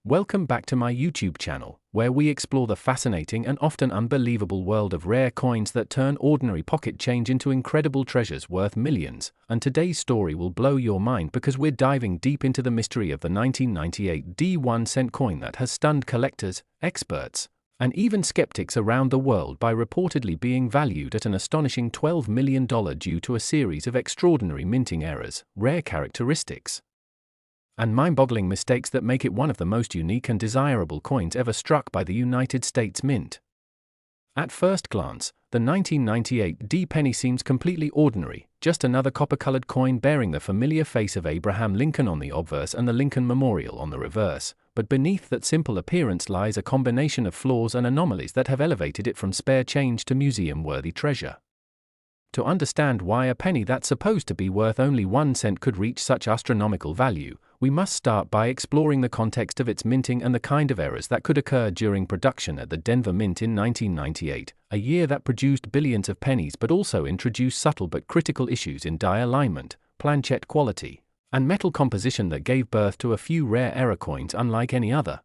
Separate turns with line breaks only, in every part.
Welcome back to my YouTube channel, where we explore the fascinating and often unbelievable world of rare coins that turn ordinary pocket change into incredible treasures worth millions. And today's story will blow your mind because we're diving deep into the mystery of the 1998 D1 coin that has stunned collectors, experts, and even skeptics around the world by reportedly being valued at an astonishing $12 million due to a series of extraordinary minting errors, rare characteristics, and mind-boggling mistakes that make it one of the most unique and desirable coins ever struck by the United States Mint. At first glance, the 1998 D penny seems completely ordinary, just another copper-colored coin bearing the familiar face of Abraham Lincoln on the obverse and the Lincoln Memorial on the reverse, but beneath that simple appearance lies a combination of flaws and anomalies that have elevated it from spare change to museum-worthy treasure. To understand why a penny that's supposed to be worth only 1 cent could reach such astronomical value, we must start by exploring the context of its minting and the kind of errors that could occur during production at the Denver Mint in 1998, a year that produced billions of pennies but also introduced subtle but critical issues in die alignment, planchette quality, and metal composition that gave birth to a few rare error coins unlike any other.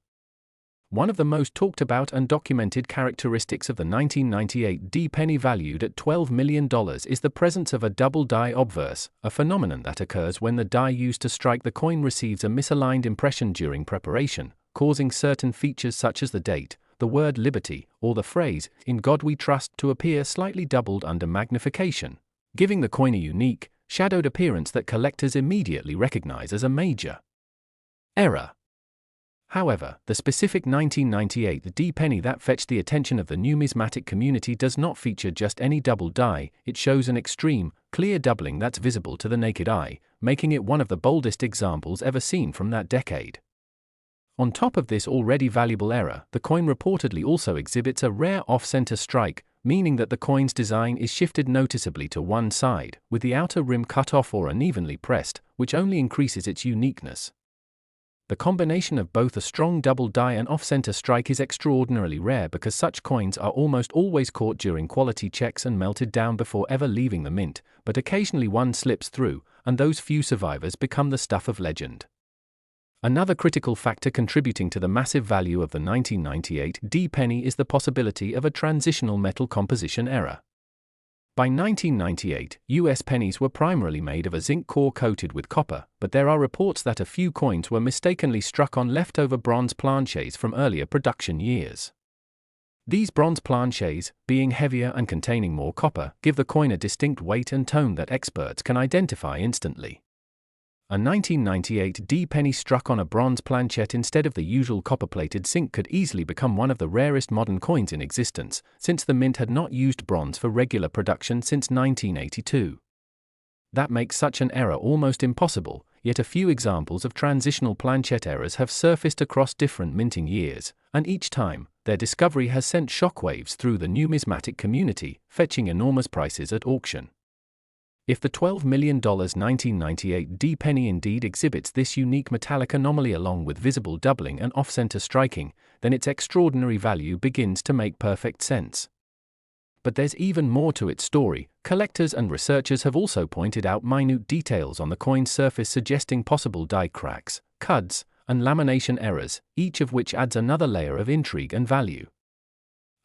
One of the most talked about and documented characteristics of the 1998 D penny valued at $12 million is the presence of a double die obverse, a phenomenon that occurs when the die used to strike the coin receives a misaligned impression during preparation, causing certain features such as the date, the word liberty, or the phrase, "In God We Trust," to appear slightly doubled under magnification, giving the coin a unique, shadowed appearance that collectors immediately recognize as a major error. However, the specific 1998 D penny that fetched the attention of the numismatic community does not feature just any double die, it shows an extreme, clear doubling that's visible to the naked eye, making it one of the boldest examples ever seen from that decade. On top of this already valuable error, the coin reportedly also exhibits a rare off-center strike, meaning that the coin's design is shifted noticeably to one side, with the outer rim cut off or unevenly pressed, which only increases its uniqueness. The combination of both a strong double die and off-center strike is extraordinarily rare because such coins are almost always caught during quality checks and melted down before ever leaving the mint, but occasionally one slips through, and those few survivors become the stuff of legend. Another critical factor contributing to the massive value of the 1998 D penny is the possibility of a transitional metal composition error. By 1998, US pennies were primarily made of a zinc core coated with copper, but there are reports that a few coins were mistakenly struck on leftover bronze planchets from earlier production years. These bronze planchets, being heavier and containing more copper, give the coin a distinct weight and tone that experts can identify instantly. A 1998 D penny struck on a bronze planchette instead of the usual copper-plated zinc could easily become one of the rarest modern coins in existence, since the mint had not used bronze for regular production since 1982. That makes such an error almost impossible, yet a few examples of transitional planchette errors have surfaced across different minting years, and each time, their discovery has sent shockwaves through the numismatic community, fetching enormous prices at auction. If the $12 million 1998 D penny indeed exhibits this unique metallic anomaly along with visible doubling and off-center striking, then its extraordinary value begins to make perfect sense. But there's even more to its story. Collectors and researchers have also pointed out minute details on the coin's surface suggesting possible die cracks, cuts, and lamination errors, each of which adds another layer of intrigue and value.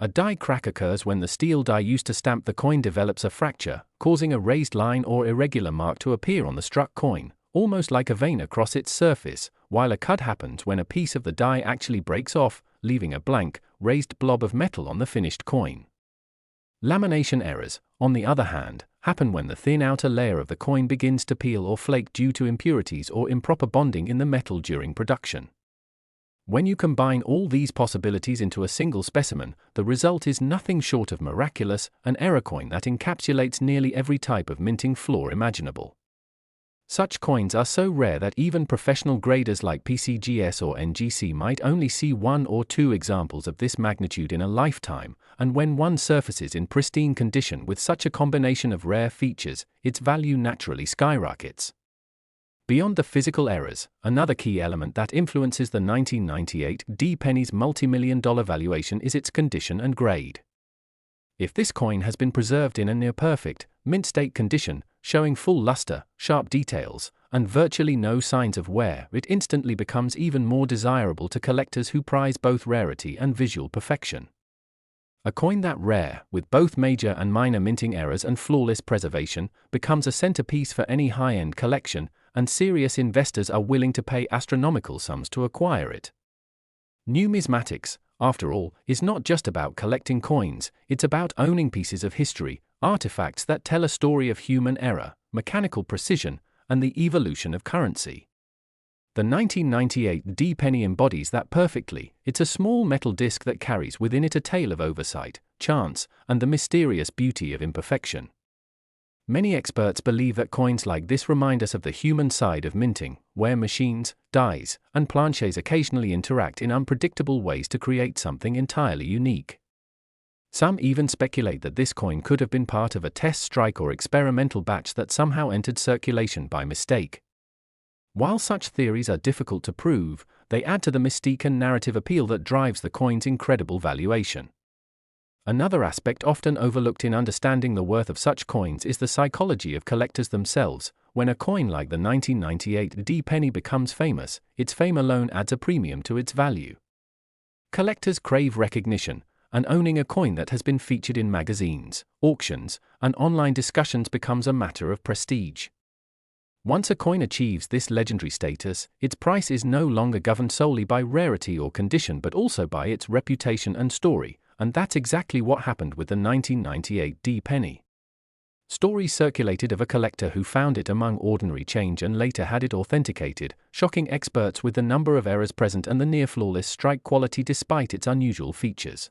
A die crack occurs when the steel die used to stamp the coin develops a fracture, causing a raised line or irregular mark to appear on the struck coin, almost like a vein across its surface, while a cut happens when a piece of the die actually breaks off, leaving a blank, raised blob of metal on the finished coin. Lamination errors, on the other hand, happen when the thin outer layer of the coin begins to peel or flake due to impurities or improper bonding in the metal during production. When you combine all these possibilities into a single specimen, the result is nothing short of miraculous, an error coin that encapsulates nearly every type of minting flaw imaginable. Such coins are so rare that even professional graders like PCGS or NGC might only see 1 or 2 examples of this magnitude in a lifetime, and when one surfaces in pristine condition with such a combination of rare features, its value naturally skyrockets. Beyond the physical errors, another key element that influences the 1998 D penny's multi-million-dollar valuation is its condition and grade. If this coin has been preserved in a near-perfect, mint-state condition, showing full luster, sharp details, and virtually no signs of wear, it instantly becomes even more desirable to collectors who prize both rarity and visual perfection. A coin that rare, with both major and minor minting errors and flawless preservation, becomes a centerpiece for any high-end collection, and serious investors are willing to pay astronomical sums to acquire it. Numismatics, after all, is not just about collecting coins, it's about owning pieces of history, artifacts that tell a story of human error, mechanical precision, and the evolution of currency. The 1998 D penny embodies that perfectly. It's a small metal disc that carries within it a tale of oversight, chance, and the mysterious beauty of imperfection. Many experts believe that coins like this remind us of the human side of minting, where machines, dies, and planchets occasionally interact in unpredictable ways to create something entirely unique. Some even speculate that this coin could have been part of a test strike or experimental batch that somehow entered circulation by mistake. While such theories are difficult to prove, they add to the mystique and narrative appeal that drives the coin's incredible valuation. Another aspect often overlooked in understanding the worth of such coins is the psychology of collectors themselves. When a coin like the 1998 D penny becomes famous, its fame alone adds a premium to its value. Collectors crave recognition, and owning a coin that has been featured in magazines, auctions, and online discussions becomes a matter of prestige. Once a coin achieves this legendary status, its price is no longer governed solely by rarity or condition but also by its reputation and story, and that's exactly what happened with the 1998 D penny. Stories circulated of a collector who found it among ordinary change and later had it authenticated, shocking experts with the number of errors present and the near-flawless strike quality despite its unusual features.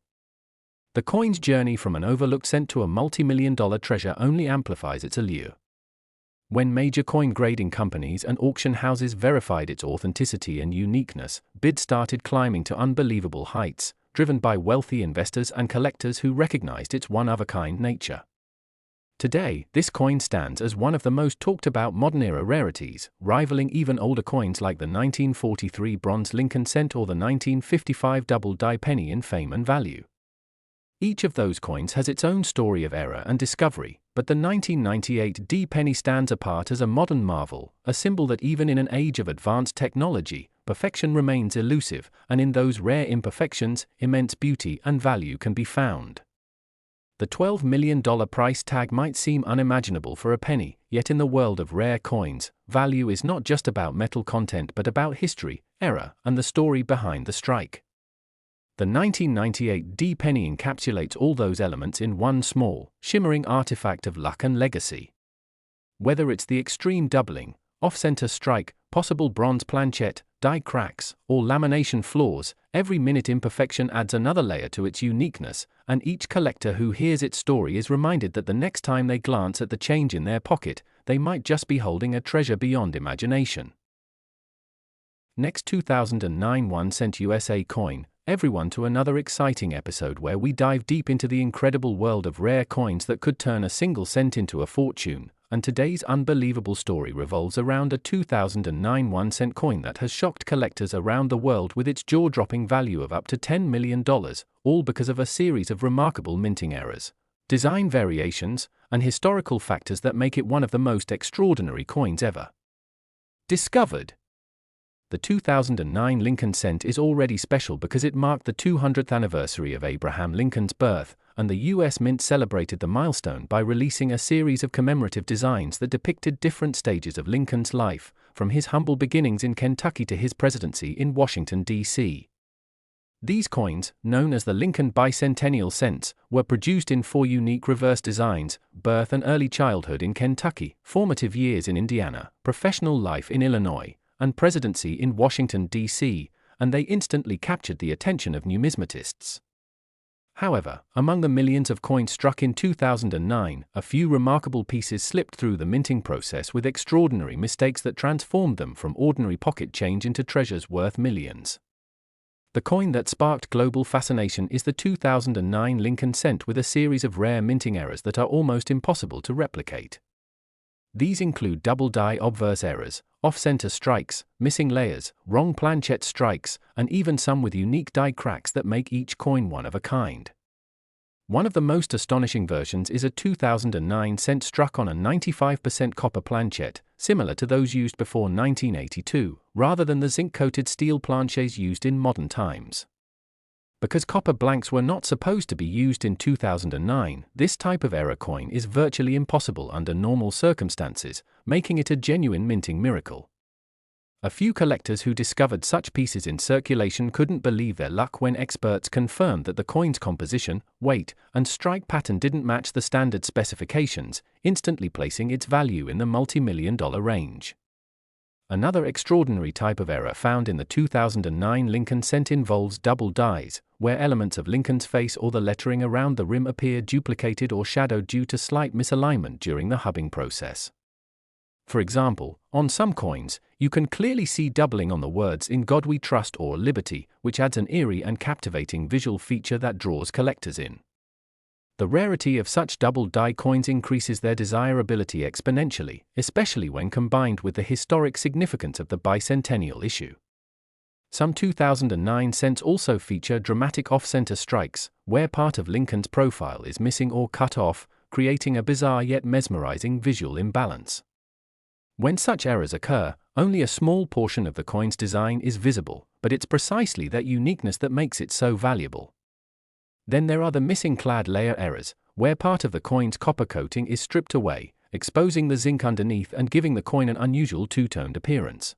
The coin's journey from an overlooked cent to a multi-million-dollar treasure only amplifies its allure. When major coin grading companies and auction houses verified its authenticity and uniqueness, bids started climbing to unbelievable heights, driven by wealthy investors and collectors who recognized its one-of-a-kind nature. Today, this coin stands as one of the most talked-about modern-era rarities, rivaling even older coins like the 1943 bronze Lincoln cent or the 1955 double-die penny in fame and value. Each of those coins has its own story of error and discovery, but the 1998 D penny stands apart as a modern marvel, a symbol that even in an age of advanced technology, perfection remains elusive, and in those rare imperfections, immense beauty and value can be found. The $12 million price tag might seem unimaginable for a penny, yet in the world of rare coins, value is not just about metal content but about history, error, and the story behind the strike. The 1998 D penny encapsulates all those elements in one small, shimmering artifact of luck and legacy. Whether it's the extreme doubling, off-center strike, possible bronze planchette, die cracks, or lamination flaws, every minute imperfection adds another layer to its uniqueness, and each collector who hears its story is reminded that the next time they glance at the change in their pocket, they might just be holding a treasure beyond imagination. Next 2009 1-cent USA coin. Everyone to another exciting episode where we dive deep into the incredible world of rare coins that could turn a single cent into a fortune, and today's unbelievable story revolves around a 2009 1-cent coin that has shocked collectors around the world with its jaw-dropping value of up to $10 million, all because of a series of remarkable minting errors, design variations, and historical factors that make it one of the most extraordinary coins ever discovered. The 2009 Lincoln cent is already special because it marked the 200th anniversary of Abraham Lincoln's birth, and the U.S. Mint celebrated the milestone by releasing a series of commemorative designs that depicted different stages of Lincoln's life, from his humble beginnings in Kentucky to his presidency in Washington, D.C. These coins, known as the Lincoln Bicentennial Cents, were produced in 4 unique reverse designs: birth and early childhood in Kentucky, formative years in Indiana, professional life in Illinois, and presidency in Washington, D.C., and they instantly captured the attention of numismatists. However, among the millions of coins struck in 2009, a few remarkable pieces slipped through the minting process with extraordinary mistakes that transformed them from ordinary pocket change into treasures worth millions. The coin that sparked global fascination is the 2009 Lincoln cent, with a series of rare minting errors that are almost impossible to replicate. These include double-die obverse errors, off-center strikes, missing layers, wrong planchette strikes, and even some with unique die cracks that make each coin one of a kind. One of the most astonishing versions is a 2009 cent struck on a 95% copper planchette, similar to those used before 1982, rather than the zinc-coated steel planchets used in modern times. Because copper blanks were not supposed to be used in 2009, this type of error coin is virtually impossible under normal circumstances, making it a genuine minting miracle. A few collectors who discovered such pieces in circulation couldn't believe their luck when experts confirmed that the coin's composition, weight, and strike pattern didn't match the standard specifications, instantly placing its value in the multi-million-dollar range. Another extraordinary type of error found in the 2009 Lincoln cent involves double dies, where elements of Lincoln's face or the lettering around the rim appear duplicated or shadowed due to slight misalignment during the hubbing process. For example, on some coins, you can clearly see doubling on the words "In God We Trust" or "Liberty," which adds an eerie and captivating visual feature that draws collectors in. The rarity of such double-die coins increases their desirability exponentially, especially when combined with the historic significance of the bicentennial issue. Some 2009 cents also feature dramatic off-center strikes, where part of Lincoln's profile is missing or cut off, creating a bizarre yet mesmerizing visual imbalance. When such errors occur, only a small portion of the coin's design is visible, but it's precisely that uniqueness that makes it so valuable. Then there are the missing clad layer errors, where part of the coin's copper coating is stripped away, exposing the zinc underneath and giving the coin an unusual two-toned appearance.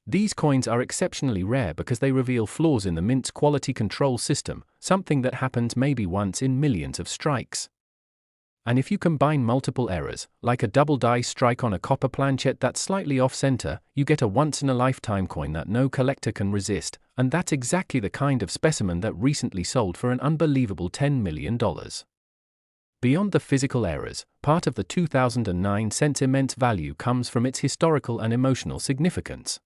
These coins are exceptionally rare because they reveal flaws in the mint's quality control system, something that happens maybe once in millions of strikes. And if you combine multiple errors, like a double die strike on a copper planchet that's slightly off-center, you get a once-in-a-lifetime coin that no collector can resist, and that's exactly the kind of specimen that recently sold for an unbelievable $10 million. Beyond the physical errors, part of the 2009 cent's immense value comes from its historical and emotional significance.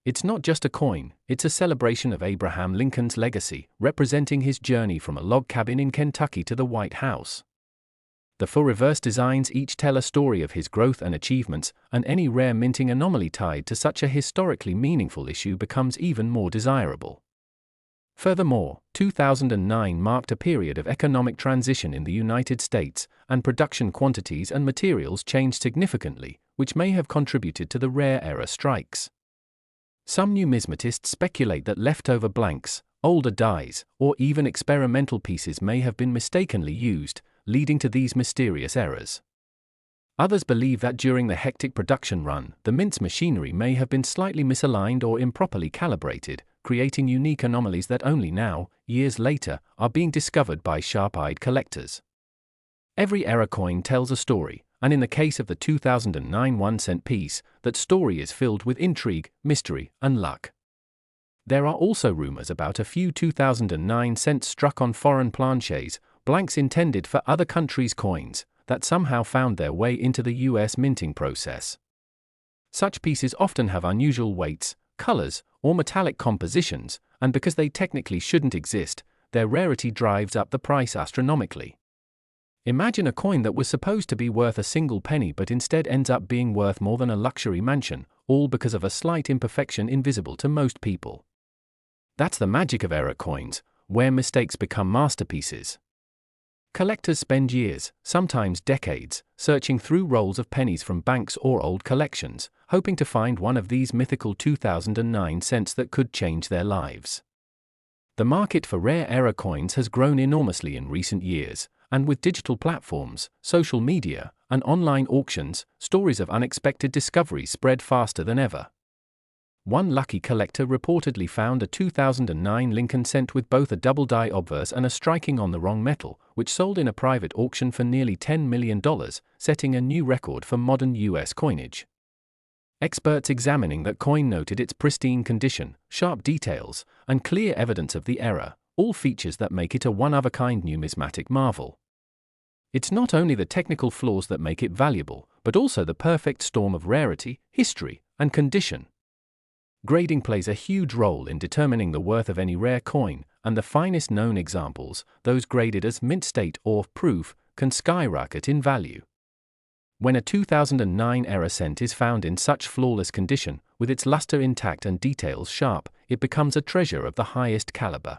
It's not just a coin, it's a celebration of Abraham Lincoln's legacy, representing his journey from a log cabin in Kentucky to the White House. The four reverse designs each tell a story of his growth and achievements, and any rare minting anomaly tied to such a historically meaningful issue becomes even more desirable. Furthermore, 2009 marked a period of economic transition in the United States, and production quantities and materials changed significantly, which may have contributed to the rare error strikes. Some numismatists speculate that leftover blanks, older dies, or even experimental pieces may have been mistakenly used, leading to these mysterious errors. Others believe that during the hectic production run, the mint's machinery may have been slightly misaligned or improperly calibrated, creating unique anomalies that only now, years later, are being discovered by sharp-eyed collectors. Every error coin tells a story, and in the case of the 2009 1-cent piece, that story is filled with intrigue, mystery, and luck. There are also rumors about a few 2009 cents struck on foreign planchets, blanks intended for other countries' coins, that somehow found their way into the US minting process. Such pieces often have unusual weights, colors, or metallic compositions, and because they technically shouldn't exist, their rarity drives up the price astronomically. Imagine a coin that was supposed to be worth a single penny but instead ends up being worth more than a luxury mansion, all because of a slight imperfection invisible to most people. That's the magic of error coins, where mistakes become masterpieces. Collectors spend years, sometimes decades, searching through rolls of pennies from banks or old collections, hoping to find one of these mythical 2009 cents that could change their lives. The market for rare error coins has grown enormously in recent years, and with digital platforms, social media, and online auctions, stories of unexpected discoveries spread faster than ever. One lucky collector reportedly found a 2009 Lincoln cent with both a double die obverse and a striking on the wrong metal, which sold in a private auction for nearly $10 million, setting a new record for modern US coinage. Experts examining that coin noted its pristine condition, sharp details, and clear evidence of the error, all features that make it a one-of-a-kind numismatic marvel. It's not only the technical flaws that make it valuable, but also the perfect storm of rarity, history, and condition. Grading plays a huge role in determining the worth of any rare coin, and the finest known examples, those graded as mint state or proof, can skyrocket in value. When a 2009 error cent is found in such flawless condition, with its luster intact and details sharp, it becomes a treasure of the highest caliber.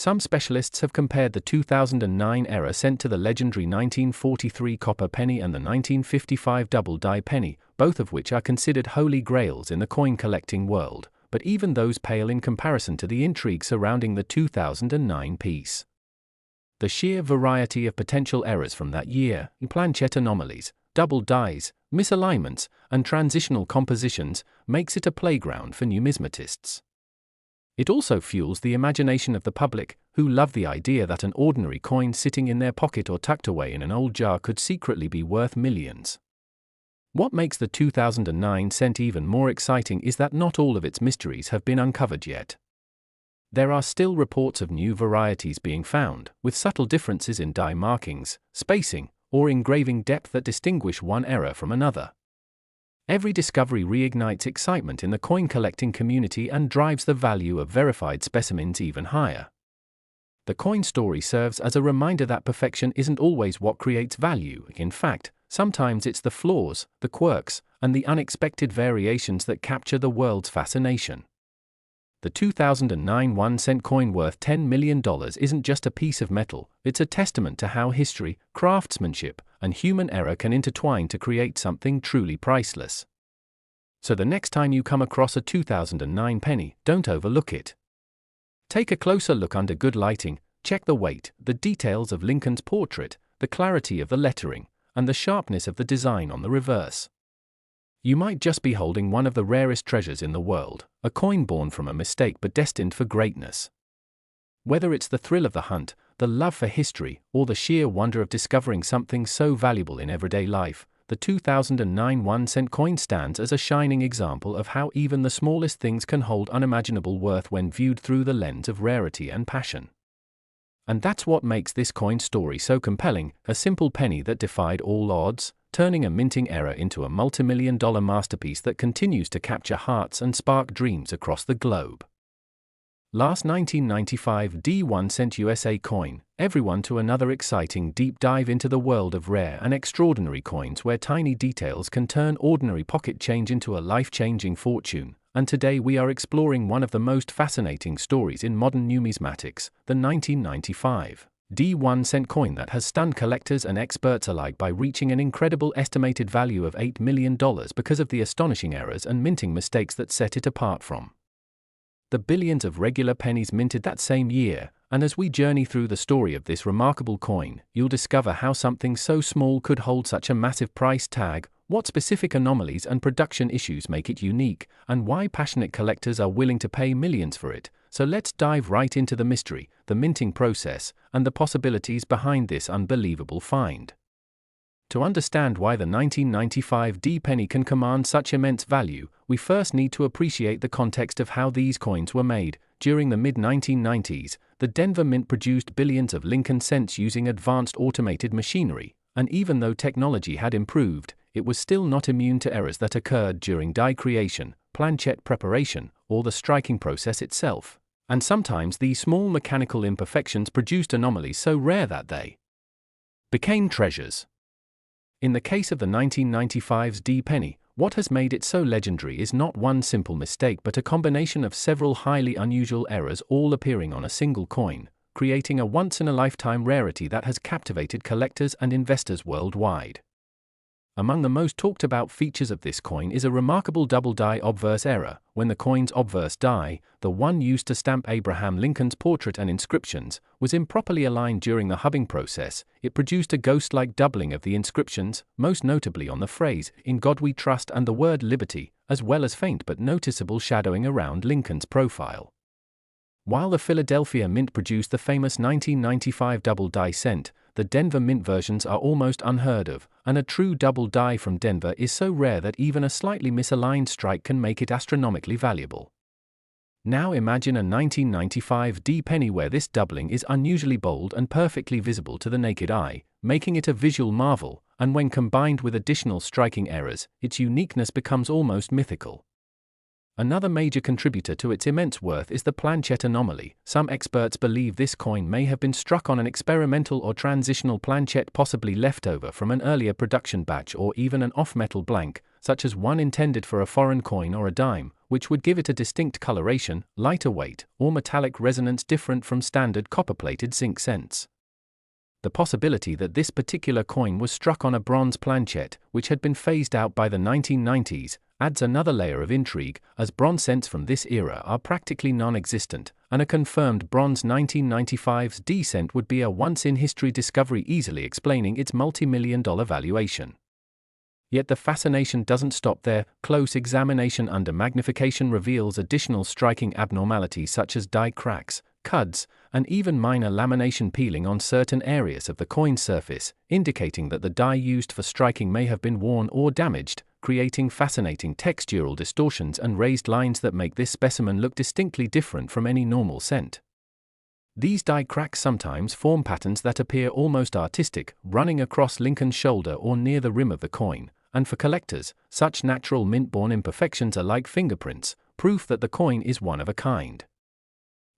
Some specialists have compared the 2009 error sent to the legendary 1943 copper penny and the 1955 double-die penny, both of which are considered holy grails in the coin-collecting world, but even those pale in comparison to the intrigue surrounding the 2009 piece. The sheer variety of potential errors from that year, planchette anomalies, double dies, misalignments, and transitional compositions, makes it a playground for numismatists. It also fuels the imagination of the public, who love the idea that an ordinary coin sitting in their pocket or tucked away in an old jar could secretly be worth millions. What makes the 2009 cent even more exciting is that not all of its mysteries have been uncovered yet. There are still reports of new varieties being found, with subtle differences in die markings, spacing, or engraving depth that distinguish one error from another. Every discovery reignites excitement in the coin collecting community and drives the value of verified specimens even higher. The coin story serves as a reminder that perfection isn't always what creates value. In fact, sometimes it's the flaws, the quirks, and the unexpected variations that capture the world's fascination. The 2009 1-cent coin worth $10 million isn't just a piece of metal, it's a testament to how history, craftsmanship, and human error can intertwine to create something truly priceless. So the next time you come across a 2009 penny, don't overlook it. Take a closer look under good lighting, check the weight, the details of Lincoln's portrait, the clarity of the lettering, and the sharpness of the design on the reverse. You might just be holding one of the rarest treasures in the world, a coin born from a mistake but destined for greatness. Whether it's the thrill of the hunt, the love for history, or the sheer wonder of discovering something so valuable in everyday life, the 2009 1-cent coin stands as a shining example of how even the smallest things can hold unimaginable worth when viewed through the lens of rarity and passion. And that's what makes this coin story so compelling, a simple penny that defied all odds, turning a minting error into a multimillion-dollar masterpiece that continues to capture hearts and spark dreams across the globe. Last 1995 1-cent USA coin, everyone to another exciting deep dive into the world of rare and extraordinary coins where tiny details can turn ordinary pocket change into a life-changing fortune. And today we are exploring one of the most fascinating stories in modern numismatics, the 1995 1-cent coin that has stunned collectors and experts alike by reaching an incredible estimated value of $8 million because of the astonishing errors and minting mistakes that set it apart from the billions of regular pennies minted that same year. And as we journey through the story of this remarkable coin, you'll discover how something so small could hold such a massive price tag, what specific anomalies and production issues make it unique, and why passionate collectors are willing to pay millions for it. So let's dive right into the mystery, the minting process, and the possibilities behind this unbelievable find. To understand why the 1995 penny can command such immense value, we first need to appreciate the context of how these coins were made. During the mid-1990s, the Denver Mint produced billions of Lincoln cents using advanced automated machinery, and even though technology had improved, it was still not immune to errors that occurred during die creation, planchette preparation, or the striking process itself. And sometimes these small mechanical imperfections produced anomalies so rare that they became treasures. In the case of the 1995's penny, what has made it so legendary is not one simple mistake but a combination of several highly unusual errors all appearing on a single coin, creating a once-in-a-lifetime rarity that has captivated collectors and investors worldwide. Among the most talked about features of this coin is a remarkable double die obverse error. When the coin's obverse die, the one used to stamp Abraham Lincoln's portrait and inscriptions, was improperly aligned during the hubbing process. It produced a ghost-like doubling of the inscriptions, most notably on the phrase, "In God We Trust" and the word liberty, as well as faint but noticeable shadowing around Lincoln's profile. While the Philadelphia Mint produced the famous 1995 double die cent, the Denver Mint versions are almost unheard of, and a true double die from Denver is so rare that even a slightly misaligned strike can make it astronomically valuable. Now imagine a 1995 penny where this doubling is unusually bold and perfectly visible to the naked eye, making it a visual marvel, and when combined with additional striking errors, its uniqueness becomes almost mythical. Another major contributor to its immense worth is the planchette anomaly. Some experts believe this coin may have been struck on an experimental or transitional planchette, possibly left over from an earlier production batch or even an off-metal blank, such as one intended for a foreign coin or a dime, which would give it a distinct coloration, lighter weight, or metallic resonance different from standard copper-plated zinc cents. The possibility that this particular coin was struck on a bronze planchet, which had been phased out by the 1990s, adds another layer of intrigue, as bronze cents from this era are practically non-existent, and a confirmed bronze 1995's D cent would be a once-in-history discovery, easily explaining its multi-million-dollar valuation. Yet the fascination doesn't stop there. Close examination under magnification reveals additional striking abnormalities such as die cracks, cuds, and even minor lamination peeling on certain areas of the coin's surface, indicating that the die used for striking may have been worn or damaged, creating fascinating textural distortions and raised lines that make this specimen look distinctly different from any normal cent. These die cracks sometimes form patterns that appear almost artistic, running across Lincoln's shoulder or near the rim of the coin, and for collectors, such natural mint-born imperfections are like fingerprints, proof that the coin is one of a kind.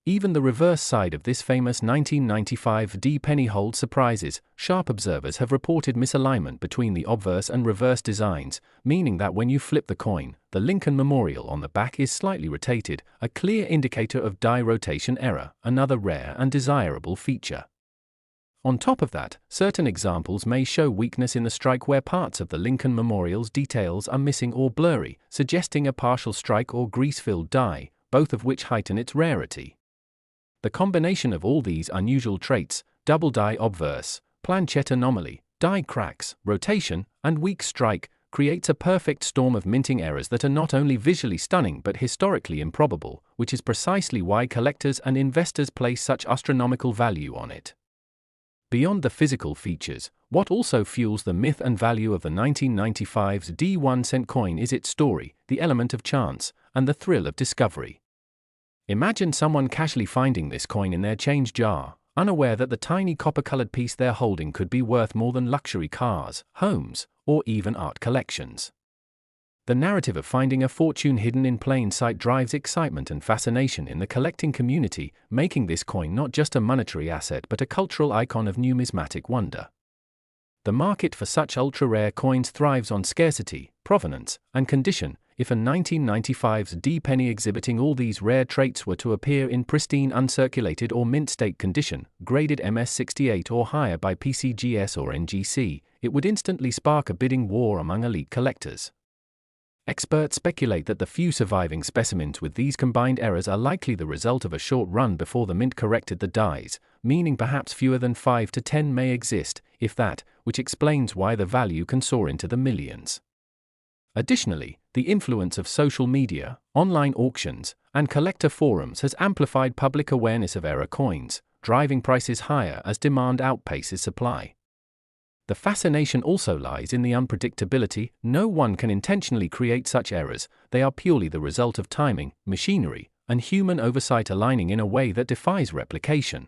Even the reverse side of this famous 1995 D penny holds surprises. Sharp observers have reported misalignment between the obverse and reverse designs, meaning that when you flip the coin, the Lincoln memorial on the back is slightly rotated, a clear indicator of die rotation error, another rare and desirable feature. On top of that, certain examples may show weakness in the strike where parts of the Lincoln memorial's details are missing or blurry, suggesting a partial strike or grease-filled die, both of which heighten its rarity. The combination of all these unusual traits, double die obverse, planchet anomaly, die cracks, rotation, and weak strike, creates a perfect storm of minting errors that are not only visually stunning but historically improbable, which is precisely why collectors and investors place such astronomical value on it. Beyond the physical features, what also fuels the myth and value of the 1995's D1 cent coin is its story, the element of chance, and the thrill of discovery. Imagine someone casually finding this coin in their change jar, unaware that the tiny copper-colored piece they're holding could be worth more than luxury cars, homes, or even art collections. The narrative of finding a fortune hidden in plain sight drives excitement and fascination in the collecting community, making this coin not just a monetary asset but a cultural icon of numismatic wonder. The market for such ultra-rare coins thrives on scarcity, provenance, and condition. If a 1995's D penny exhibiting all these rare traits were to appear in pristine uncirculated or mint state condition, graded MS68 or higher by PCGS or NGC, it would instantly spark a bidding war among elite collectors. Experts speculate that the few surviving specimens with these combined errors are likely the result of a short run before the mint corrected the dies, meaning perhaps fewer than 5 to 10 may exist, if that, which explains why the value can soar into the millions. Additionally, the influence of social media, online auctions, and collector forums has amplified public awareness of error coins, driving prices higher as demand outpaces supply. The fascination also lies in the unpredictability. No one can intentionally create such errors, they are purely the result of timing, machinery, and human oversight aligning in a way that defies replication.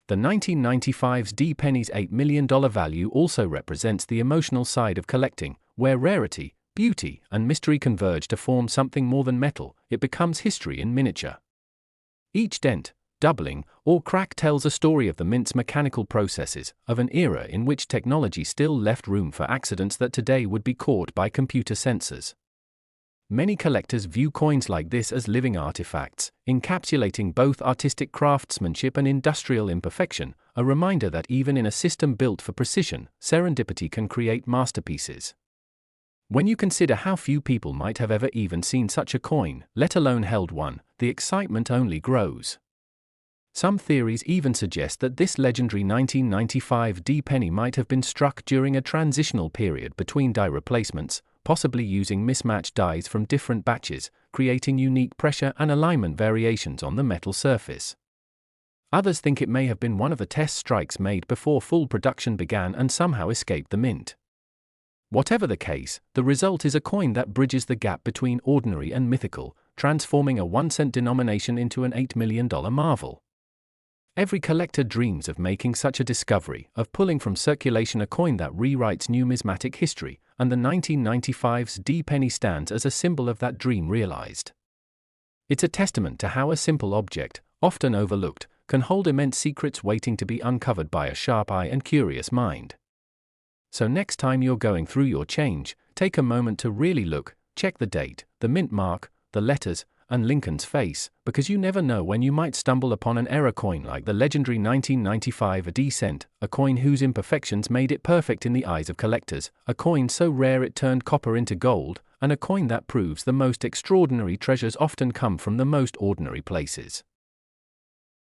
The 1995's D penny's $8 million value also represents the emotional side of collecting, where rarity, beauty, and mystery converge to form something more than metal. It becomes history in miniature. Each dent, doubling, or crack tells a story of the mint's mechanical processes, of an era in which technology still left room for accidents that today would be caught by computer sensors. Many collectors view coins like this as living artifacts, encapsulating both artistic craftsmanship and industrial imperfection, a reminder that even in a system built for precision, serendipity can create masterpieces. When you consider how few people might have ever even seen such a coin, let alone held one, the excitement only grows. Some theories even suggest that this legendary 1995 D penny might have been struck during a transitional period between die replacements, possibly using mismatched dies from different batches, creating unique pressure and alignment variations on the metal surface. Others think it may have been one of the test strikes made before full production began and somehow escaped the mint. Whatever the case, the result is a coin that bridges the gap between ordinary and mythical, transforming a 1-cent denomination into an $8 million marvel. Every collector dreams of making such a discovery, of pulling from circulation a coin that rewrites numismatic history, and the 1995's D penny stands as a symbol of that dream realized. It's a testament to how a simple object, often overlooked, can hold immense secrets waiting to be uncovered by a sharp eye and curious mind. So next time you're going through your change, Take a moment to really look, check the date, the mint mark, the letters, and Lincoln's face, because you never know when you might stumble upon an error coin like the legendary 1995 AD cent, a coin whose imperfections made it perfect in the eyes of collectors, a coin so rare it turned copper into gold, and a coin that proves the most extraordinary treasures often come from the most ordinary places.